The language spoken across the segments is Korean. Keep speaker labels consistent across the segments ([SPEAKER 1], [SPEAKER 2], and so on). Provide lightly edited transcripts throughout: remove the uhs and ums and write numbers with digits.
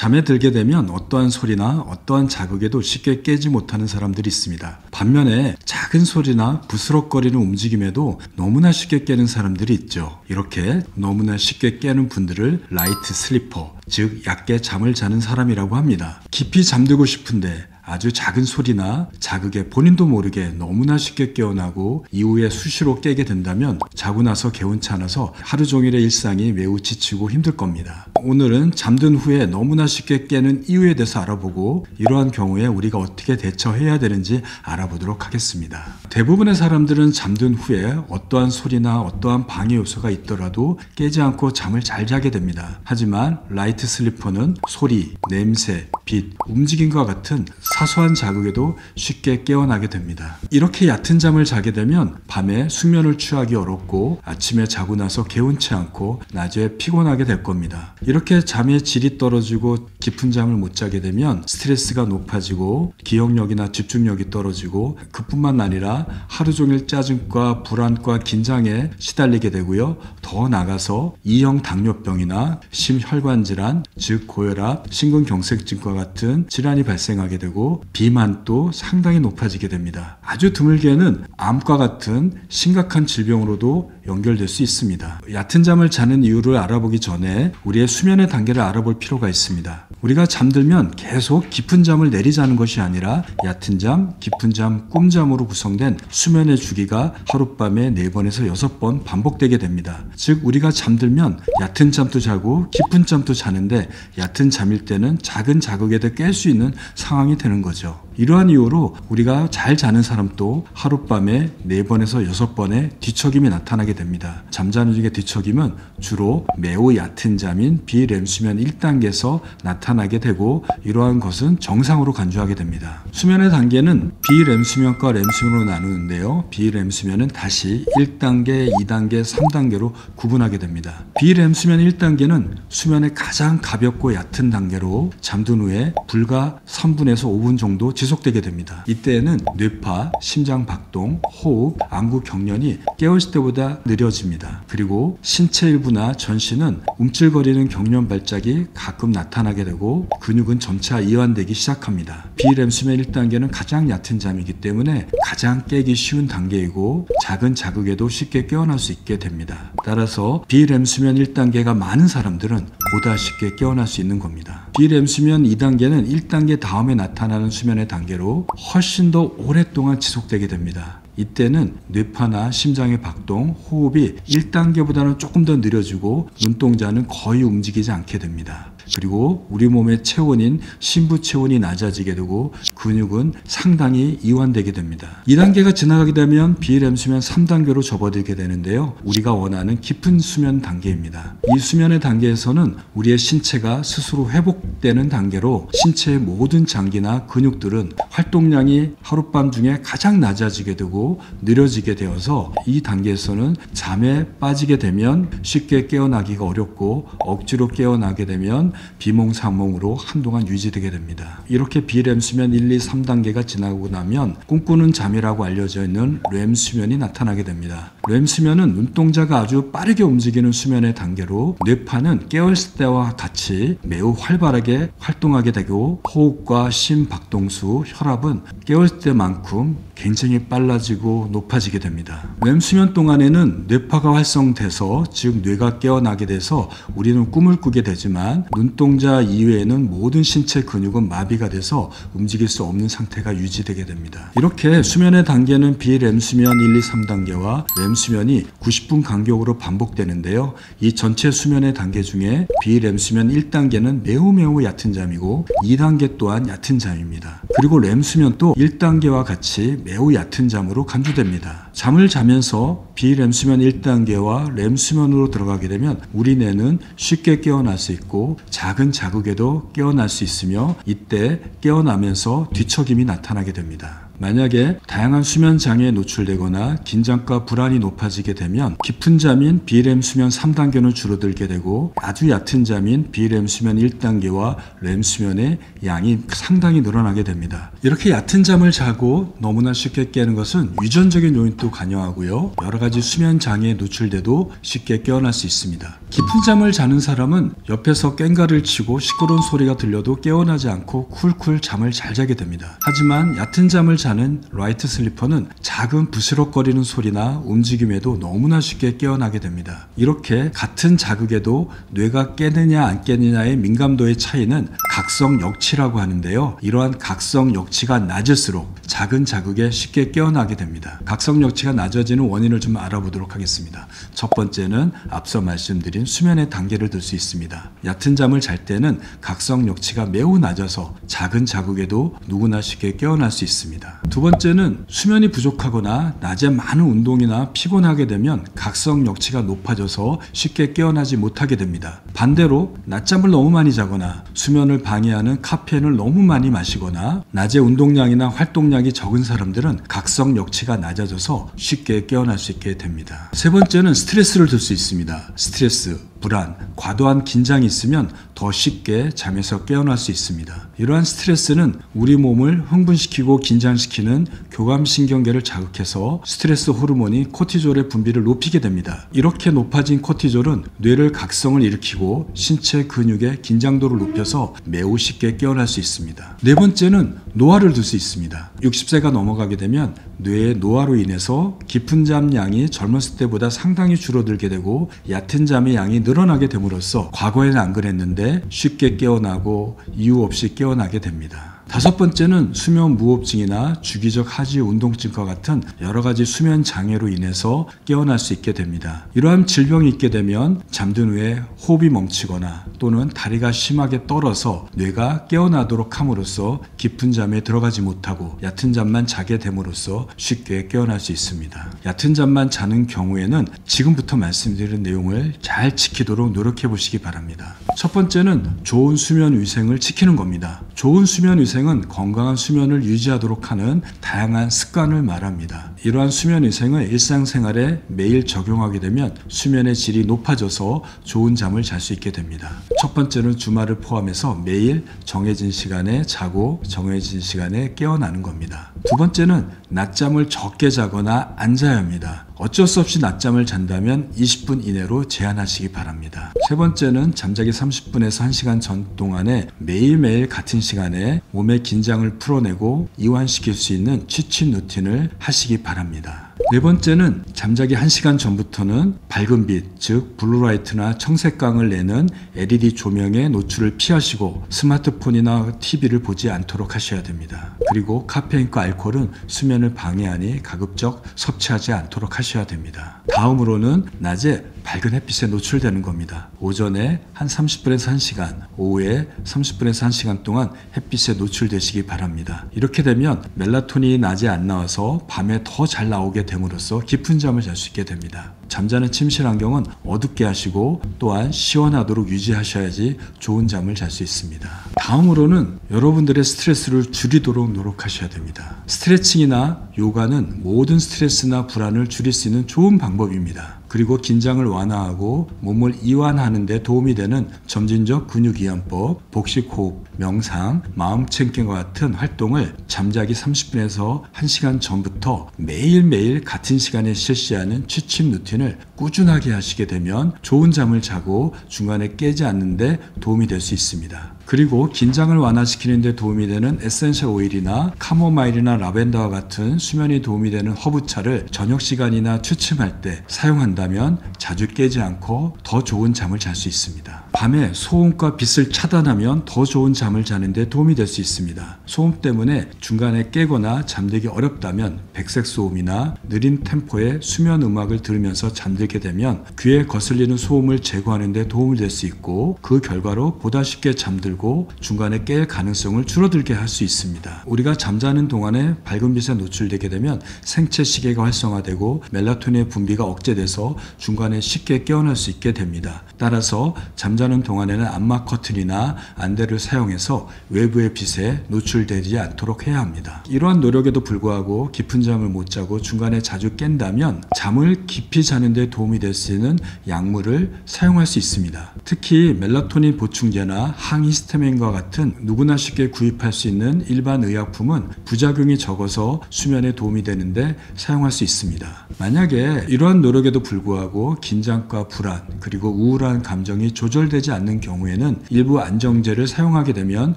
[SPEAKER 1] 잠에 들게 되면 어떠한 소리나 어떠한 자극에도 쉽게 깨지 못하는 사람들이 있습니다. 반면에 작은 소리나 부스럭거리는 움직임에도 너무나 쉽게 깨는 사람들이 있죠. 이렇게 너무나 쉽게 깨는 분들을 라이트 슬리퍼, 즉 얕게 잠을 자는 사람이라고 합니다. 깊이 잠들고 싶은데 아주 작은 소리나 자극에 본인도 모르게 너무나 쉽게 깨어나고 이후에 수시로 깨게 된다면 자고 나서 개운치 않아서 하루 종일의 일상이 매우 지치고 힘들 겁니다. 오늘은 잠든 후에 너무나 쉽게 깨는 이유에 대해서 알아보고 이러한 경우에 우리가 어떻게 대처해야 되는지 알아보도록 하겠습니다. 대부분의 사람들은 잠든 후에 어떠한 소리나 어떠한 방해 요소가 있더라도 깨지 않고 잠을 잘 자게 됩니다. 하지만 라이트 슬리퍼는 소리, 냄새, 빛, 움직임과 같은 사소한 자극에도 쉽게 깨어나게 됩니다. 이렇게 얕은 잠을 자게 되면 밤에 숙면을 취하기 어렵고 아침에 자고 나서 개운치 않고 낮에 피곤하게 될 겁니다. 이렇게 잠의 질이 떨어지고 깊은 잠을 못 자게 되면 스트레스가 높아지고 기억력이나 집중력이 떨어지고 그뿐만 아니라 하루 종일 짜증과 불안과 긴장에 시달리게 되고요. 더 나아가서 2형 당뇨병이나 심혈관 질환, 즉 고혈압, 심근경색증과 같은 질환이 발생하게 되고 비만도 상당히 높아지게 됩니다. 아주 드물게는 암과 같은 심각한 질병으로도 연결될 수 있습니다. 얕은 잠을 자는 이유를 알아보기 전에 우리의 수면의 단계를 알아볼 필요가 있습니다. 우리가 잠들면 계속 깊은 잠을 내리자는 것이 아니라 얕은 잠, 깊은 잠, 꿈잠으로 구성된 수면의 주기가 하룻밤에 4번에서 6번 반복되게 됩니다. 즉 우리가 잠들면 얕은 잠도 자고 깊은 잠도 자는데 얕은 잠일 때는 작은 자극에도 깰 수 있는 상황이 되는 거죠. 이러한 이유로 우리가 잘 자는 사람도 하룻밤에 4번에서 6번의 뒤척임이 나타나게 됩니다. 잠자는 중에 뒤척임은 주로 매우 얕은 잠인 비렘 수면 1단계에서 나타나게 되고 이러한 것은 정상으로 간주하게 됩니다. 수면의 단계는 비렘 수면과 렘 수면으로 나누는데요. 비렘 수면은 다시 1단계, 2단계, 3단계로 구분하게 됩니다. 비렘 수면 1단계는 수면의 가장 가볍고 얕은 단계로 잠든 후에 불과 3분에서 5분 정도 지속되게 됩니다. 이때에는 뇌파, 심장 박동, 호흡, 안구 경련이 깨어있을 때보다 느려집니다. 그리고 신체 일부나 전신은 움찔거리는 경련 발작이 가끔 나타나게 되고 근육은 점차 이완되기 시작합니다. 비렘 수면 1단계는 가장 얕은 잠이기 때문에 가장 깨기 쉬운 단계이고 작은 자극에도 쉽게 깨어날 수 있게 됩니다. 따라서 비렘 수면 1단계가 많은 사람들은 보다 쉽게 깨어날 수 있는 겁니다. 비렘 수면 2단계는 1단계 다음에 나타나는 수면의 단계로 훨씬 더 오랫동안 지속되게 됩니다. 이때는 뇌파나 심장의 박동, 호흡이 1단계보다는 조금 더 느려지고 눈동자는 거의 움직이지 않게 됩니다. 그리고 우리 몸의 체온인 심부 체온이 낮아지게 되고 근육은 상당히 이완되게 됩니다. 2단계가 지나가게 되면 비렘 수면 3단계로 접어들게 되는데요. 우리가 원하는 깊은 수면 단계입니다. 이 수면의 단계에서는 우리의 신체가 스스로 회복되는 단계로 신체의 모든 장기나 근육들은 활동량이 하룻밤 중에 가장 낮아지게 되고 느려지게 되어서 이 단계에서는 잠에 빠지게 되면 쉽게 깨어나기가 어렵고 억지로 깨어나게 되면 비몽사몽으로 한동안 유지되게 됩니다. 이렇게 비렘 수면 1, 2, 3단계가 지나고 나면 꿈꾸는 잠이라고 알려져 있는 렘 수면이 나타나게 됩니다. 렘 수면은 눈동자가 아주 빠르게 움직이는 수면의 단계로 뇌파는 깨어있을 때와 같이 매우 활발하게 활동하게 되고 호흡과 심박동수, 혈압은 깨어있을 때만큼 굉장히 빨라지고 높아지게 됩니다. 렘 수면 동안에는 뇌파가 활성돼서 즉 뇌가 깨어나게 돼서 우리는 꿈을 꾸게 되지만 눈동자 이외에는 모든 신체 근육은 마비가 돼서 움직일 수 없는 상태가 유지되게 됩니다. 이렇게 수면의 단계는 비렘 수면 1, 2, 3단계와 렘 수면이 90분 간격으로 반복되는데요. 이 전체 수면의 단계 중에 비렘 수면 1단계는 매우 얕은 잠이고 2단계 또한 얕은 잠입니다. 그리고 렘 수면도 1단계와 같이 매우 얕은 잠으로 간주됩니다. 잠을 자면서 비렘 수면 1단계와 렘 수면으로 들어가게 되면 우리 뇌는 쉽게 깨어날 수 있고 작은 자극에도 깨어날 수 있으며 이때 깨어나면서 뒤척임이 나타나게 됩니다. 만약에 다양한 수면 장애에 노출되거나 긴장과 불안이 높아지게 되면 깊은 잠인 BREM 수면 3단계는 줄어들게 되고 아주 얕은 잠인 BREM 수면 1단계와 REM 수면의 양이 상당히 늘어나게 됩니다. 이렇게 얕은 잠을 자고 너무나 쉽게 깨는 것은 유전적인 요인도 관여하고요. 여러 가지 수면 장애에 노출돼도 쉽게 깨어날 수 있습니다. 깊은 잠을 자는 사람은 옆에서 꽹가를 치고 시끄러운 소리가 들려도 깨어나지 않고 쿨쿨 잠을 잘 자게 됩니다. 하지만 얕은 잠을 자는 라이트 슬리퍼는 작은 부스럭거리는 소리나 움직임에도 너무나 쉽게 깨어나게 됩니다. 이렇게 같은 자극에도 뇌가 깨느냐 안 깨느냐의 민감도의 차이는 각성 역치라고 하는데요. 이러한 각성 역치가 낮을수록 작은 자극에 쉽게 깨어나게 됩니다. 각성 역치가 낮아지는 원인을 좀 알아보도록 하겠습니다. 첫 번째는 앞서 말씀드린 수면의 단계를 들 수 있습니다. 얕은 잠을 잘 때는 각성 역치가 매우 낮아서 작은 자극에도 누구나 쉽게 깨어날 수 있습니다. 두 번째는 수면이 부족하거나 낮에 많은 운동이나 피곤하게 되면 각성 역치가 높아져서 쉽게 깨어나지 못하게 됩니다. 반대로 낮잠을 너무 많이 자거나 수면을 방해하는 카페인을 너무 많이 마시거나 낮에 운동량이나 활동량이 적은 사람들은 각성 역치가 낮아져서 쉽게 깨어날 수 있게 됩니다. 세 번째는 스트레스를 들 수 있습니다. 스트레스, 불안, 과도한 긴장이 있으면 더 쉽게 잠에서 깨어날 수 있습니다. 이러한 스트레스는 우리 몸을 흥분시키고 긴장시키는 교감신경계를 자극해서 스트레스 호르몬이 코티졸의 분비를 높이게 됩니다. 이렇게 높아진 코티졸은 뇌를 각성을 일으키고 신체 근육의 긴장도를 높여서 매우 쉽게 깨어날 수 있습니다. 네 번째는 노화를 들 수 있습니다. 60세가 넘어가게 되면 뇌의 노화로 인해서 깊은 잠 양이 젊었을 때보다 상당히 줄어들게 되고 얕은 잠의 양이 늘어나게 됨으로써 과거에는 안 그랬는데 쉽게 깨어나고 이유 없이 깨어나게 됩니다. 다섯 번째는 수면 무호흡증이나 주기적 하지 운동증과 같은 여러 가지 수면 장애로 인해서 깨어날 수 있게 됩니다. 이러한 질병이 있게 되면 잠든 후에 호흡이 멈추거나 또는 다리가 심하게 떨어서 뇌가 깨어나도록 함으로써 깊은 잠에 들어가지 못하고 얕은 잠만 자게 됨으로써 쉽게 깨어날 수 있습니다. 얕은 잠만 자는 경우에는 지금부터 말씀드린 내용을 잘 지키도록 노력해 보시기 바랍니다. 첫 번째는 좋은 수면 위생을 지키는 겁니다. 좋은 수면 위생은 건강한 수면을 유지하도록 하는 다양한 습관을 말합니다. 이러한 수면 위생을 일상생활에 매일 적용하게 되면 수면의 질이 높아져서 좋은 잠을 잘 수 있게 됩니다. 첫 번째는 주말을 포함해서 매일 정해진 시간에 자고 정해진 시간에 깨어나는 겁니다. 두 번째는 낮잠을 적게 자거나 안 자야 합니다. 어쩔 수 없이 낮잠을 잔다면 20분 이내로 제한하시기 바랍니다. 세 번째는 잠자기 30분에서 1시간 전 동안에 매일매일 같은 시간에 몸의 긴장을 풀어내고 이완시킬 수 있는 취침 루틴을 하시기 바랍니다. 네 번째는 잠자기 1시간 전부터는 밝은 빛, 즉 블루라이트나 청색광을 내는 LED 조명의 노출을 피하시고 스마트폰이나 TV를 보지 않도록 하셔야 됩니다. 그리고 카페인과 알코올은 수면을 방해하니 가급적 섭취하지 않도록 하셔야 됩니다. 다음으로는 낮에 밝은 햇빛에 노출되는 겁니다. 오전에 한 30분에서 1시간, 오후에 30분에서 1시간 동안 햇빛에 노출되시기 바랍니다. 이렇게 되면 멜라토닌이 낮에 안 나와서 밤에 더 잘 나오게 됨으로써 깊은 잠을 잘 수 있게 됩니다. 잠자는 침실 환경은 어둡게 하시고 또한 시원하도록 유지하셔야지 좋은 잠을 잘 수 있습니다. 다음으로는 여러분들의 스트레스를 줄이도록 노력하셔야 됩니다. 스트레칭이나 요가는 모든 스트레스나 불안을 줄일 수 있는 좋은 방법입니다. 그리고 긴장을 완화하고 몸을 이완하는 데 도움이 되는 점진적 근육이완법, 복식호흡, 명상, 마음 챙김과 같은 활동을 잠자기 30분에서 1시간 전부터 매일매일 같은 시간에 실시하는 취침 루틴을 꾸준하게 하시게 되면 좋은 잠을 자고 중간에 깨지 않는 데 도움이 될 수 있습니다. 그리고 긴장을 완화시키는 데 도움이 되는 에센셜 오일이나 카모마일이나 라벤더와 같은 수면에 도움이 되는 허브차를 저녁 시간이나 취침할 때 사용한다면 자주 깨지 않고 더 좋은 잠을 잘 수 있습니다. 밤에 소음과 빛을 차단하면 더 좋은 잠을 자는 데 도움이 될 수 있습니다. 소음 때문에 중간에 깨거나 잠들기 어렵다면 백색 소음이나 느린 템포의 수면 음악을 들으면서 잠들게 되면 귀에 거슬리는 소음을 제거하는 데 도움이 될 수 있고 그 결과로 보다 쉽게 잠들고 중간에 깰 가능성을 줄어들게 할 수 있습니다. 우리가 잠자는 동안에 밝은 빛에 노출되게 되면 생체 시계가 활성화되고 멜라토닌의 분비가 억제돼서 중간에 쉽게 깨어날 수 있게 됩니다. 따라서 잠자는 잠자는 동안에는 암막 커튼이나 안대를 사용해서 외부의 빛에 노출되지 않도록 해야 합니다. 이러한 노력에도 불구하고 깊은 잠을 못 자고 중간에 자주 깬다면 잠을 깊이 자는 데 도움이 될 수 있는 약물을 사용할 수 있습니다. 특히 멜라토닌 보충제나 항히스타민과 같은 누구나 쉽게 구입할 수 있는 일반 의약품은 부작용이 적어서 수면에 도움이 되는데 사용할 수 있습니다. 만약에 이러한 노력에도 불구하고 긴장과 불안 그리고 우울한 감정이 조절되지 않는 경우에는 일부 안정제를 사용하게 되면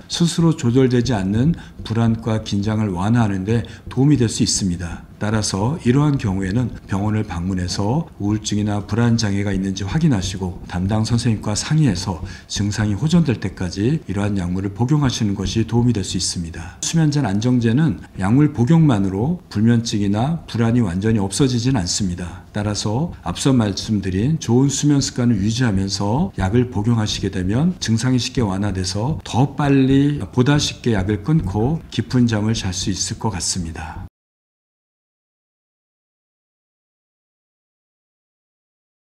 [SPEAKER 1] 스스로 조절되지 않는 불안과 긴장을 완화하는 데 도움이 될 수 있습니다. 따라서 이러한 경우에는 병원을 방문해서 우울증이나 불안 장애가 있는지 확인하시고 담당 선생님과 상의해서 증상이 호전될 때까지 이러한 약물을 복용하시는 것이 도움이 될 수 있습니다. 수면제 안정제는 약물 복용만으로 불면증이나 불안이 완전히 없어지진 않습니다. 따라서 앞서 말씀드린 좋은 수면 습관을 유지하면서 약을 복용하시게 되면 증상이 쉽게 완화돼서 더 빨리 보다 쉽게 약을 끊고 깊은 잠을 잘 수 있을 것 같습니다.